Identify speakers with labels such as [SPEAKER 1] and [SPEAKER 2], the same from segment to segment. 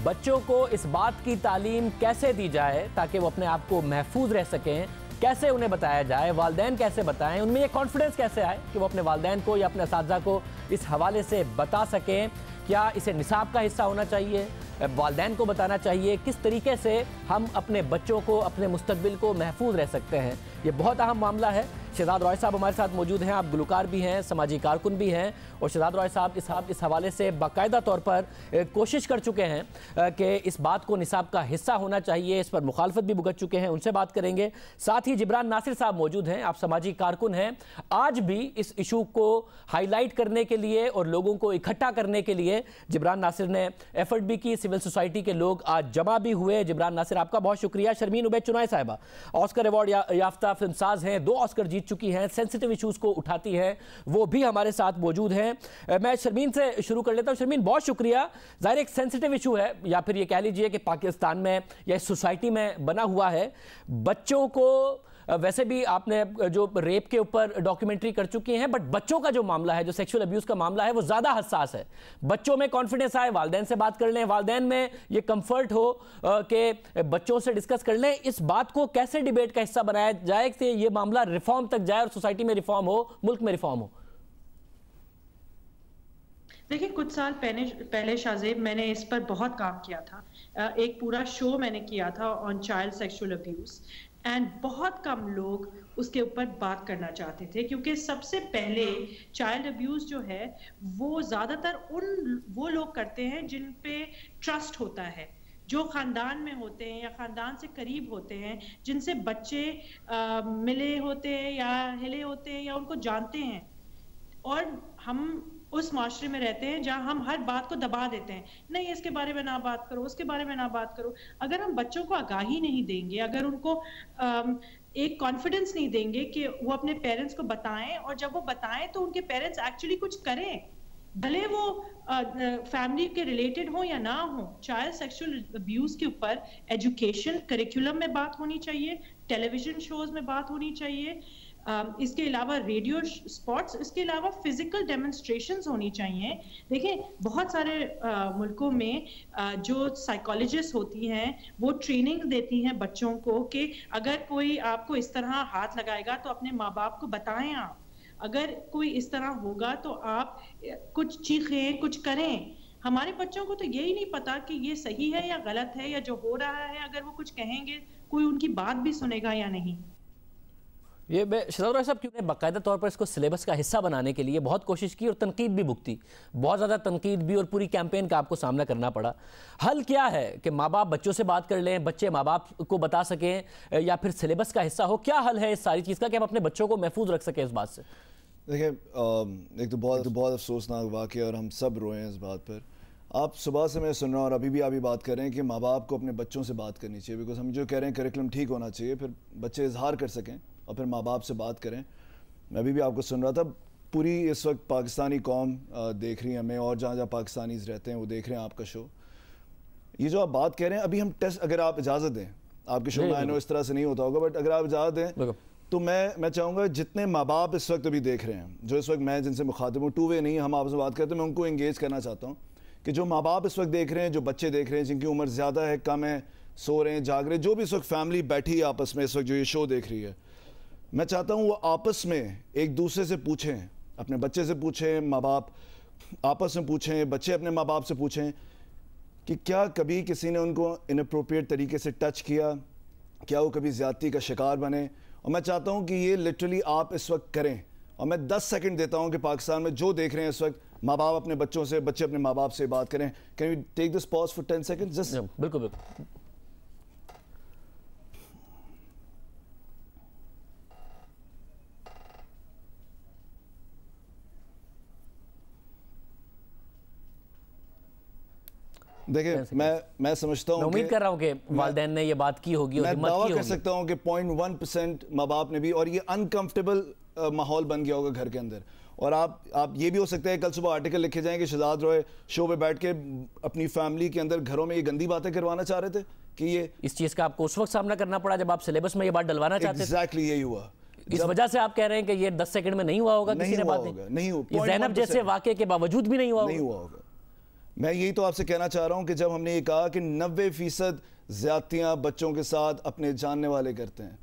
[SPEAKER 1] بچوں کو اس بات کی تعلیم کیسے دی جائے تاکہ وہ اپنے آپ کو محفوظ رہ سکیں، کیسے انہیں بتایا جائے، والدین کیسے بتائیں، ان میں یہ کانفیڈنس کیسے آئے کہ وہ اپنے والدین کو یا اپنے اساتذہ کو اس حوالے سے بتا سکیں؟ کیا اسے نصاب کا حصہ ہونا چاہیے؟ والدین کو بتانا چاہیے کس طریقے سے ہم اپنے بچوں کو، اپنے مستقبل کو محفوظ رہ سکتے ہیں؟ یہ بہت اہم معاملہ ہے۔ شہزاد روائے صاحب ہمارے ساتھ موجود ہیں، آپ گلوکار بھی ہیں، سماجی کارکن بھی ہیں، اور شہزاد روائے صاحب اس حوالے سے باقاعدہ طور پر کوشش کر چکے ہیں کہ اس بات کو نصاب کا حصہ ہونا چاہیے، اس پر مخالفت بھی بھگت چکے ہیں، ان سے بات کریں گے۔ ساتھ ہی جبران ناصر صاحب موجود ہیں، آپ سماجی کارکن ہیں، آج بھی اس ایشو کو ہائی لائٹ کرنے کے لیے اور لوگوں کو اکٹھا کرنے کے لیے جبران ناصر نے ایفرٹ بھی کی، سول سوسائٹی کے لوگ آج جمع بھی ہوئے۔ جبران ناصر آپ کا بہت شکریہ۔ شرمین عبید چنائے صاحبہ آسکر ایوارڈ یافتہ فلم ساز ہیں، 2 آسکر جیت چکی ہیں، سینسٹیو ایشوز کو اٹھاتی ہیں، وہ بھی ہمارے ساتھ موجود ہیں۔ میں شرمین سے شروع کر لیتا ہوں۔ شرمین بہت شکریہ۔ ظاہر ایک سینسٹیو ایشو ہے، یا پھر یہ کہہ لیجئے کہ پاکستان میں یا اس سوسائٹی میں بنا ہوا ہے۔ بچوں کو ویسے بھی آپ نے جو ریپ کے اوپر ڈاکیومنٹری کر چکی ہیں، بٹ بچوں کا جو معاملہ ہے، جو سیکشول ابیوز کا معاملہ ہے، وہ زیادہ حساس ہے۔ بچوں میں کانفیڈنس آئے، والدین سے بات کر لیں، والدین میں یہ کمفرٹ ہو کہ بچوں سے ڈسکس کر لیں، اس بات کو کیسے ڈیبیٹ کا حصہ بنایا جائے کہ یہ معاملہ ریفارم تک جائے اور سوسائٹی میں ریفارم ہو، ملک میں ریفارم ہو؟
[SPEAKER 2] دیکھیں، کچھ سال پہلے شاہزیب میں نے اس پر بہت کام کیا تھا، ایک پورا شو میں نے کیا تھا آن چائلڈ سیکشول ابیوز، اینڈ بہت کم لوگ اس کے اوپر بات کرنا چاہتے تھے، کیونکہ سب سے پہلے چائلڈ ابیوز جو ہے وہ زیادہ تر وہ لوگ کرتے ہیں جن پہ ٹرسٹ ہوتا ہے، جو خاندان میں ہوتے ہیں یا خاندان سے قریب ہوتے ہیں، جن سے بچے ملے ہوتے ہیں یا ہلے ہوتے ہیں یا ان کو جانتے ہیں۔ اور ہم اس معاشرے میں رہتے ہیں جہاں ہم ہر بات کو دبا دیتے ہیں، نہیں اس کے بارے میں نہ بات کرو، اس کے بارے میں نہ بات کرو۔ اگر ہم بچوں کو آگاہی نہیں دیں گے، اگر ان کو ایک کانفیڈنس نہیں دیں گے کہ وہ اپنے پیرنٹس کو بتائیں، اور جب وہ بتائیں تو ان کے پیرنٹس ایکچولی کچھ کریں، بھلے وہ فیملی کے ریلیٹڈ ہوں یا نہ ہوں۔ چائلڈ سیکشل ابیوز کے اوپر ایجوکیشن کریکولم میں بات ہونی چاہیے، ٹیلی ویژن شوز میں بات ہونی چاہیے، اس کے علاوہ ریڈیو سپاٹس، اس کے علاوہ فزیکل ڈیمونسٹریشنز ہونی چاہیے۔ دیکھیں، بہت سارے ملکوں میں جو سائیکالوجسٹ ہوتی ہیں وہ ٹریننگ دیتی ہیں بچوں کو کہ اگر کوئی آپ کو اس طرح ہاتھ لگائے گا تو اپنے ماں باپ کو بتائیں، آپ اگر کوئی اس طرح ہوگا تو آپ کچھ چیخیں، کچھ کریں۔ ہمارے بچوں کو تو یہی نہیں پتا کہ یہ صحیح ہے یا غلط ہے، یا جو ہو رہا ہے اگر وہ کچھ کہیں گے کوئی ان کی بات بھی سنے گا یا نہیں۔
[SPEAKER 1] یہ شہزاد روائے صاحب کیوں نے باقاعدہ طور پر اس کو سلیبس کا حصہ بنانے کے لیے بہت کوشش کی اور تنقید بھی بھگتی، بہت زیادہ تنقید بھی، اور پوری کیمپین کا آپ کو سامنا کرنا پڑا۔ حل کیا ہے کہ ماں باپ بچوں سے بات کر لیں، بچے ماں باپ کو بتا سکیں، یا پھر سلیبس کا حصہ ہو؟ کیا حل ہے اس ساری چیز کا کہ ہم اپنے بچوں کو محفوظ رکھ سکیں اس بات سے؟
[SPEAKER 3] دیکھیں، ایک تو بہت افسوسناک واقعہ، اور ہم سب روئے ہیں اس بات پر۔ آپ صبح سے میں سن رہا ہوں اور ابھی بھی آپ یہ بات کر رہے ہیں کہ ماں باپ کو اپنے بچوں سے بات کرنی چاہیے، بیکاز ہم جو کہہ رہے ہیں کریکولم ٹھیک ہونا چاہیے، پھر بچے اظہار کر سکیں اور پھر ماں باپ سے بات کریں۔ میں ابھی بھی آپ کو سن رہا تھا، پوری اس وقت پاکستانی قوم دیکھ رہی ہے ہمیں، اور جہاں جہاں پاکستانیز رہتے ہیں وہ دیکھ رہے ہیں آپ کا شو۔ یہ جو آپ بات کہہ رہے ہیں، ابھی ہم ٹیسٹ، اگر آپ اجازت دیں، آپ کے شو میں آئی نو اس طرح سے نہیں ہوتا ہوگا، بٹ اگر آپ اجازت دیں تو میں چاہوں گا جتنے ماں باپ اس وقت ابھی دیکھ رہے ہیں، جو اس وقت میں جن سے مخاطب ہوں، 2 وے نہیں، ہم آپ سے بات کرتے ہیں، میں ان کو انگیج کرنا چاہتا ہوں کہ جو ماں باپ اس وقت دیکھ رہے ہیں، جو بچے دیکھ رہے ہیں، جن کی عمر زیادہ ہے، کم ہے، سو رہے ہیں، جاگ رہے ہیں، جو بھی اس وقت فیملی بیٹھی ہے آپس میں اس وقت جو یہ شو دیکھ رہی ہے، میں چاہتا ہوں وہ آپس میں ایک دوسرے سے پوچھیں، اپنے بچے سے پوچھیں، ماں باپ آپس میں پوچھیں، بچے اپنے ماں باپ سے پوچھیں کہ کیا کبھی کسی نے ان کو اناپروپریٹ طریقے سے ٹچ کیا، کیا وہ کبھی زیادتی کا شکار بنے۔ اور میں چاہتا ہوں کہ یہ لٹرلی آپ اس وقت کریں، اور میں 10 سیکنڈ دیتا ہوں کہ پاکستان میں جو دیکھ رہے ہیں اس وقت، ماں باپ اپنے بچوں سے، بچے اپنے ماں باپ سے بات کریں۔ Can we take this pause for 10 second?
[SPEAKER 1] بالکل بالکل۔
[SPEAKER 3] دیکھیں، میں سمجھتا ہوں،
[SPEAKER 1] میں امید کر رہا ہوں کہ والدین نے یہ بات کی ہوگی اور
[SPEAKER 3] میں دعویٰ کر سکتا ہوں کہ 0.1% ماں باپ نے بھی، اور یہ انکمفرٹیبل ماحول بن گیا ہوگا گھر کے اندر۔ اور آپ یہ بھی ہو سکتا ہے کل صبح آرٹیکل لکھے جائیں کہ شہزاد روائے شو پہ بیٹھ کے اپنی فیملی کے اندر گھروں میں یہ گندی باتیں کروانا چاہ رہے تھے، کہ یہ
[SPEAKER 1] اس چیز کا آپ کو اس وقت سامنا کرنا پڑا جب آپ سلیبس میں یہ بات ڈلوانا چاہتے تھے؟
[SPEAKER 3] ایگزیکٹلی یہی ہوا۔
[SPEAKER 1] اس وجہ سے آپ کہہ رہے ہیں کہ یہ 10 سیکنڈ میں نہیں ہوا ہوگا، کسی نے بات
[SPEAKER 3] نہیں ہوا،
[SPEAKER 1] زینب جیسے واقعے کے باوجود بھی نہیں ہوا
[SPEAKER 3] ہوگا۔ میں یہی تو آپ سے کہنا چاہ رہا ہوں کہ جب ہم نے یہ کہا کہ 90% زیادتیاں بچوں کے ساتھ اپنے جاننے والے کرتے ہیں,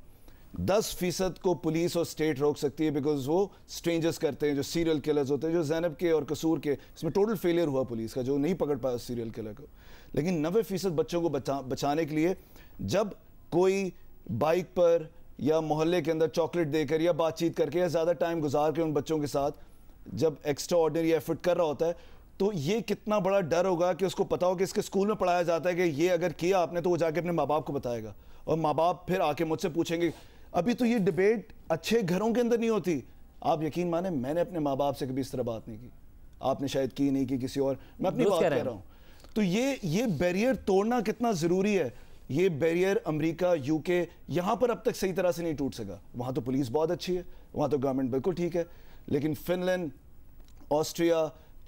[SPEAKER 3] 10% کو پولیس اور اسٹیٹ روک سکتی ہے بیکاز وہ اسٹرینجرز کرتے ہیں, جو سیریل کلرز ہوتے ہیں, جو زینب کے اور قصور کے, اس میں ٹوٹل فیلئر ہوا پولیس کا, جو نہیں پکڑ پایا سیریل کلر کو. لیکن 90% بچوں کو بچانے کے لیے جب کوئی بائک پر یا محلے کے اندر چاکلیٹ دے کر یا بات چیت کر کے یا زیادہ ٹائم گزار کے ان بچوں کے ساتھ جب ایکسٹرا آرڈنری ایفرٹ کر رہا ہوتا ہے, تو یہ کتنا بڑا ڈر ہوگا کہ اس کو پتا ہو کہ اس کے اسکول میں پڑھایا جاتا ہے کہ یہ اگر کیا آپ نے تو وہ جا کے اپنے ماں باپ کو بتائے گا, اور ماں باپ پھر آ کے مجھ سے پوچھیں گے. ابھی تو یہ ڈیبیٹ اچھے گھروں کے اندر نہیں ہوتی. آپ یقین مانیں میں نے اپنے ماں باپ سے کبھی اس طرح بات نہیں کی, آپ نے شاید کی نہیں کی کسی اور, میں اپنی بات کہہ رہا ہوں. تو یہ بیریئر توڑنا کتنا ضروری ہے. یہ بیریئر امریکہ, یو کے, یہاں پر اب تک صحیح طرح سے نہیں ٹوٹ سکا. وہاں تو پولیس بہت اچھی ہے, وہاں تو گورنمنٹ بالکل ٹھیک ہے, لیکن فن لینڈ, آسٹریا,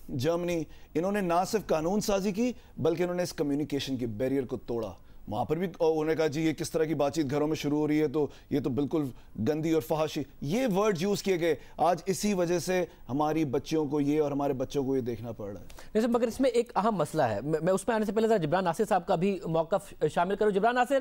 [SPEAKER 3] جرمنی, انہوں نے نہ صرف قانون سازی کی بلکہ انہوں نے اس کمیونیکیشن کی بیریئر کو توڑا. وہاں پر بھی انہوں نے کہا جی یہ کس طرح کی بات چیت گھروں میں شروع ہو رہی ہے, تو یہ تو بالکل گندی اور فحاشی, یہ ورڈ یوز کیے گئے. آج اسی وجہ سے ہماری بچیوں کو یہ اور ہمارے بچوں کو یہ دیکھنا پڑ رہا ہے.
[SPEAKER 1] مگر اس میں ایک اہم مسئلہ ہے, میں اس میں آنے سے پہلے ذرا جبران ناصر صاحب کا بھی موقف شامل کروں. جبران ناصر,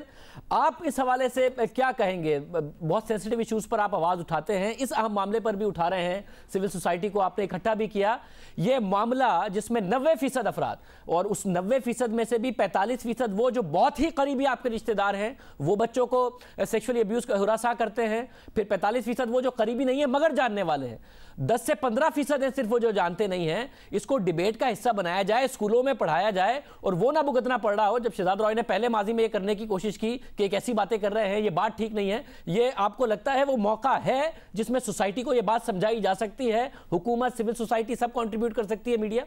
[SPEAKER 1] آپ اس حوالے سے کیا کہیں گے؟ بہت سینسٹیو ایشوز پر آپ آواز اٹھاتے ہیں, اس اہم معاملے پر بھی اٹھا رہے ہیں, سول سوسائٹی کو آپ نے اکٹھا بھی کیا. یہ معاملہ جس میں 90% افراد, اور اس 90% میں سے بھی 45% وہ جو بہت ہی قریبی آپ کے رشتہ دار ہیں, وہ بچوں کو سیکشولی ابیوز کا ہراساں کرتے ہیں, پھر 45% وہ جو قریبی نہیں ہیں مگر جاننے والے ہیں, 10 سے 15% ہیں صرف وہ جو جانتے نہیں ہیں. اس کو ڈیبیٹ کا حصہ بنایا جائے, اسکولوں میں پڑھایا جائے, اور وہ نہ بھگتنا پڑ رہا ہو. جب شہزاد رائے نے پہلے ماضی میں یہ کرنے کی کوشش کی کہ ایک ایسی باتیں کر رہے ہیں, یہ بات ٹھیک نہیں ہے, یہ آپ کو لگتا ہے وہ موقع ہے جس میں سوسائٹی کو یہ بات سمجھائی جا سکتی ہے, حکومت, سول سوسائٹی سب کنٹریبیوٹ کر سکتی ہے, میڈیا؟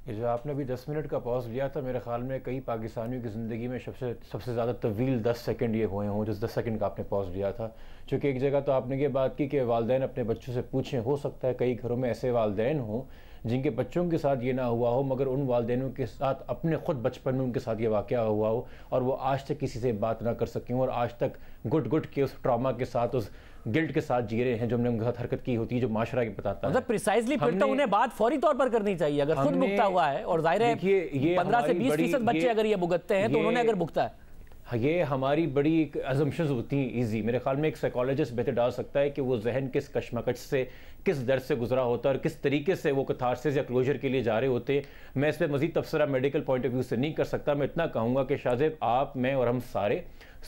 [SPEAKER 4] یہ جو آپ نے بھی 10 منٹ کا پاز لیا تھا, میرے خیال میں کئی پاکستانیوں کی زندگی میں سب سے زیادہ طویل 10 سیکنڈ یہ ہوئے ہوں, جس 10 سیکنڈ کا آپ نے پاز لیا تھا. چونکہ ایک جگہ تو آپ نے یہ بات کی کہ والدین اپنے بچوں سے پوچھیں, ہو سکتا ہے کئی گھروں میں ایسے والدین ہوں جن کے بچوں کے ساتھ یہ نہ ہوا ہو, مگر ان والدینوں کے ساتھ اپنے خود بچپن میں ان کے ساتھ یہ واقعہ ہوا ہو, اور وہ آج تک کسی سے بات نہ کر سکیں, اور آج تک گٹ کے اس ٹراما کے ساتھ, اس گلٹ کے ساتھ جی رہے ہیں جو ہم نے ان کے ساتھ حرکت کی ہوتی ہے, جو معاشرہ کی بتاتا ہے.
[SPEAKER 1] مطلب پریسائزلی پھر تو انہیں بات فوری طور پر کرنی چاہیے اگر خود بھگتا ہوا ہے, اور ظاہر ہے 15 سے 20% بچے اگر یہ بھگتتے ہیں تو انہوں نے اگر بھگتا ہے.
[SPEAKER 4] یہ ہماری بڑی assumptions ہوتی ہیں ایزی. میرے خیال میں ایک سائیکالوجسٹ بہتر ڈال سکتا ہے کہ وہ ذہن کس کشمکش سے, کس درد سے گزرا ہوتا ہے, اور کس طریقے سے وہ کتھارسس یا کلوجر کے لیے جا رہے ہوتے. میں اس پہ مزید تبصرہ میڈیکل پوائنٹ آف ویو سے نہیں کر سکتا. میں اتنا کہوں گا کہ شاہزیب, آپ, میں اور ہم سارے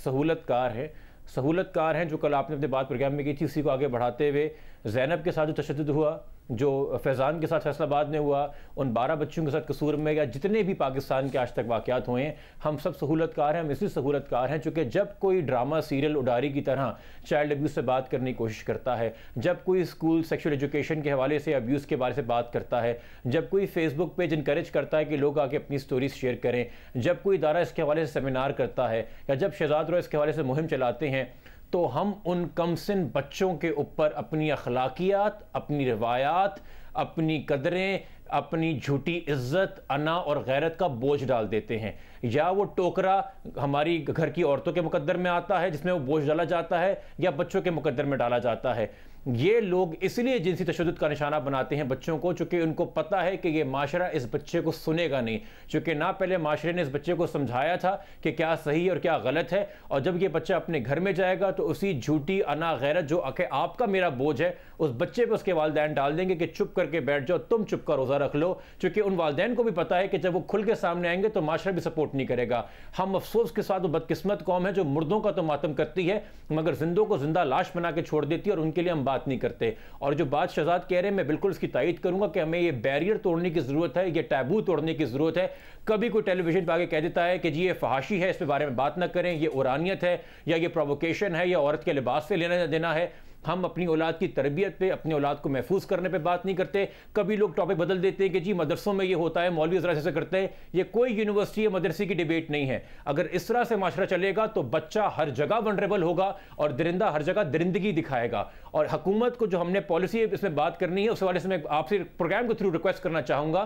[SPEAKER 4] سہولت کار ہیں. جو کل آپ نے اپنے بات پروگرام میں کی تھی, اسی کو آگے بڑھاتے ہوئے زینب کے ساتھ جو تشدد ہوا, جو فیضان کے ساتھ فیصل آباد میں ہوا, ان 12 بچوں کے ساتھ قصور میں, یا جتنے بھی پاکستان کے آج تک واقعات ہوئے ہیں, ہم سب سہولت کار ہیں. ہم اسی سہولت کار ہیں چونکہ جب کوئی ڈرامہ سیریل اڈاری کی طرح چائلڈ ابیوز سے بات کرنے کی کوشش کرتا ہے, جب کوئی اسکول سیکشول ایجوکیشن کے حوالے سے ابیوز کے بارے سے بات کرتا ہے, جب کوئی فیس بک پیج انکریج کرتا ہے کہ لوگ آ کے اپنی سٹوریز شیئر کریں, جب کوئی ادارہ اس کے حوالے سے سیمینار کرتا ہے, یا جب شہزاد رائے اس کے حوالے سے مہم چلاتے ہیں, تو ہم ان کم سن بچوں کے اوپر اپنی اخلاقیات, اپنی روایات, اپنی قدریں, اپنی جھوٹی عزت, انا اور غیرت کا بوجھ ڈال دیتے ہیں. یا وہ ٹوکرا ہماری گھر کی عورتوں کے مقدر میں آتا ہے جس میں وہ بوجھ ڈالا جاتا ہے, یا بچوں کے مقدر میں ڈالا جاتا ہے. یہ لوگ اس لیے جنسی تشدد کا نشانہ بناتے ہیں بچوں کو, چونکہ ان کو پتہ ہے کہ یہ معاشرہ اس بچے کو سنے گا نہیں, چونکہ نہ پہلے معاشرے نے اس بچے کو سمجھایا تھا کہ کیا صحیح اور کیا غلط ہے, اور جب یہ بچہ اپنے گھر میں جائے گا تو اسی جھوٹی انا غیرت جو کہ آپ کا میرا بوجھ ہے, اس بچے پہ اس کے والدین ڈال دیں گے کہ چپ کر کے بیٹھ جاؤ, تم چپ کا روزہ رکھ لو. چونکہ ان والدین کو بھی پتہ ہے کہ جب وہ کھل کے سامنے آئیں گے تو معاشرہ بھی سپورٹ نہیں کرے گا. ہم افسوس کے ساتھ وہ بدقسمت قوم ہے جو مردوں کا تو ماتم کرتی ہے مگر زندوں کو زندہ لاش بنا کے چھوڑ دیتی ہے, اور ان کے لیے ہم بات نہیں کرتے. اور جو بات شہزاد کہہ رہے ہیں, میں بالکل اس کی تائید کروں گا کہ ہمیں یہ بیریئر توڑنے کی ضرورت ہے, یہ ٹیبو توڑنے کی ضرورت ہے. کبھی کوئی ٹیلی ویژن پہ آگے کہہ دیتا ہے کہ جی یہ فحاشی ہے, اس پہ بارے میں بات نہ کریں, یہ اورانیت ہے, یا یہ پرووکیشن ہے, یا عورت کے لباس سے لینا دینا ہے. ہم اپنی اولاد کی تربیت پہ, اپنی اولاد کو محفوظ کرنے پہ بات نہیں کرتے. کبھی لوگ ٹاپک بدل دیتے ہیں کہ جی مدرسوں میں یہ ہوتا ہے, مولوی حضرات ایسے کرتے ہیں. یہ کوئی یونیورسٹی یا مدرسے کی ڈیبیٹ نہیں ہے. اگر اس طرح سے معاشرہ چلے گا تو بچہ ہر جگہ ونڈریبل ہوگا, اور درندہ ہر جگہ درندگی دکھائے گا. اور حکومت کو جو ہم نے پالیسی اس میں بات کرنی ہے, اس حوالے سے میں آپ سے پروگرام کے تھرو ریکویسٹ کرنا چاہوں گا,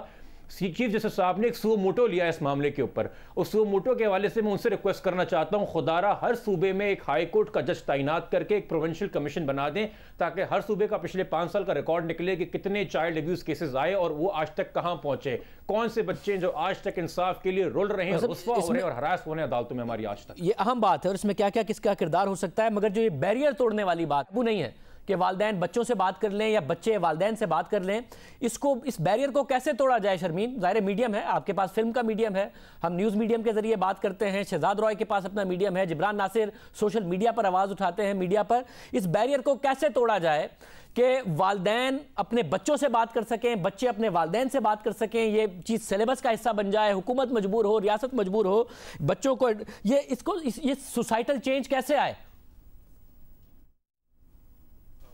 [SPEAKER 4] چیف جسٹس صاحب نے ایک سو موٹو لیا اس معاملے کے اوپر. اس سو موٹو کے حوالے سے میں ان سے ریکویسٹ کرنا چاہتا ہوں خدارہ ہر صوبے میں ایک ہائی کورٹ کا جج تعینات کر کے ایک پروونشل کمیشن بنا دیں تاکہ ہر صوبے کا پچھلے 5 سال کا ریکارڈ نکلے کہ کتنے چائلڈ ابیوز کیسز آئے اور وہ آج تک کہاں پہنچے, کون سے بچے جو آج تک انصاف کے لیے رول رہے ہیں, رسوا ہو رہے ہیں اور ہراس ہو رہے ہیں عدالتوں میں ہماری آج تک.
[SPEAKER 1] یہ اہم بات ہے اور اس میں کیا کیا کس کا کردار ہو سکتا ہے, مگر جو یہ بیریئر توڑنے والی بات وہ نہیں ہے کہ والدین بچوں سے بات کر لیں یا بچے والدین سے بات کر لیں. اس بیریئر کو کیسے توڑا جائے شرمین؟ ظاہر میڈیم ہے, آپ کے پاس فلم کا میڈیم ہے, ہم نیوز میڈیم کے ذریعے بات کرتے ہیں, شہزاد رائے کے پاس اپنا میڈیم ہے, جبران ناصر سوشل میڈیا پر آواز اٹھاتے ہیں میڈیا پر. اس بیریئر کو کیسے توڑا جائے کہ والدین اپنے بچوں سے بات کر سکیں, بچے اپنے والدین سے بات کر سکیں, یہ چیز سلیبس کا حصہ بن جائے, حکومت مجبور ہو, ریاست مجبور ہو, بچوں کو یہ سوسائٹل چینج کیسے آئے؟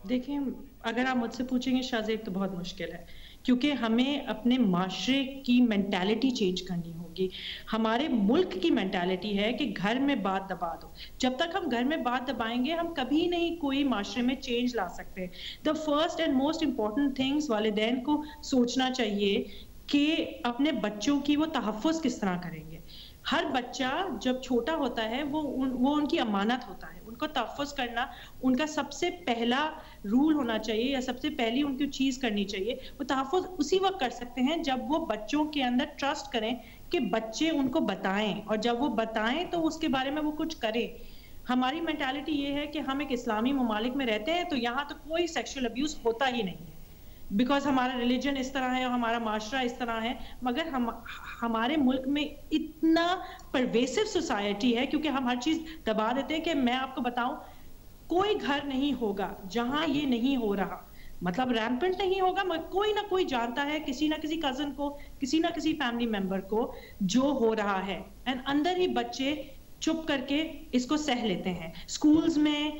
[SPEAKER 2] دیکھیں, اگر آپ مجھ سے پوچھیں گے شاہ زیب تو بہت مشکل ہے, کیونکہ ہمیں اپنے معاشرے کی مینٹالٹی چینج کرنی ہوگی. ہمارے ملک کی مینٹالٹی ہے کہ گھر میں بات دبا دو. جب تک ہم گھر میں بات دبائیں گے ہم کبھی نہیں کوئی معاشرے میں چینج لا سکتے. The first and most important things والدین کو سوچنا چاہیے کہ اپنے بچوں کی وہ تحفظ کس طرح کریں گے. ہر بچہ جب چھوٹا ہوتا ہے وہ ان کی امانت ہوتا ہے, ان کو تحفظ کرنا ان کا سب سے پہلا رول ہونا چاہیے یا سب سے پہلی ان کی چیز کرنی چاہیے. وہ تحفظ اسی وقت کر سکتے ہیں جب وہ بچوں کے اندر ٹرسٹ کریں کہ بچے ان کو بتائیں, اور جب وہ بتائیں تو اس کے بارے میں وہ کچھ کریں. ہماری مینٹالٹی یہ ہے کہ ہم ایک اسلامی ممالک میں رہتے ہیں تو یہاں تو کوئی سیکشل ابیوز ہوتا ہی نہیں ہے, بیکاز ہمارا ریلیجن اس طرح ہے اور ہمارا معاشرہ اس طرح ہے. مگر ہمارے ملک میں اتنا پرویسو سوسائٹی ہے کیونکہ ہم ہر چیز دبا دیتے ہیں کہ میں آپ کو بتاؤں کوئی گھر نہیں ہوگا جہاں یہ نہیں ہو رہا, مطلب ریمپنٹ نہیں ہوگا, مگر کوئی نہ کوئی جانتا ہے کسی نہ کسی کزن کو, کسی نہ کسی فیملی ممبر کو جو ہو رہا ہے, اینڈ اندر ہی بچے چھپ کر کے اس کو سہ لیتے ہیں. اسکولز میں,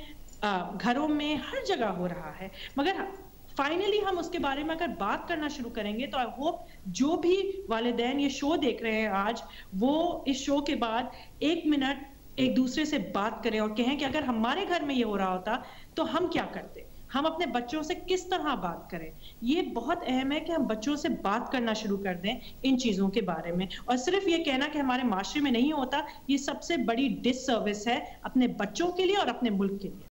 [SPEAKER 2] گھروں میں, ہر جگہ ہو رہا ہے. مگر فائنلی ہم اس کے بارے میں اگر بات کرنا شروع کریں گے تو آئی ہوپ جو بھی والدین یہ شو دیکھ رہے ہیں آج, وہ اس شو کے بعد 1 منٹ ایک دوسرے سے بات کریں اور کہیں کہ اگر ہمارے گھر میں یہ ہو رہا ہوتا تو ہم کیا کرتے, ہم اپنے بچوں سے کس طرح بات کریں. یہ بہت اہم ہے کہ ہم بچوں سے بات کرنا شروع کر دیں ان چیزوں کے بارے میں, اور صرف یہ کہنا کہ ہمارے معاشرے میں نہیں ہوتا, یہ سب سے بڑی ڈس سروس ہے اپنے بچوں کے لیے اور اپنے ملک کے لیے.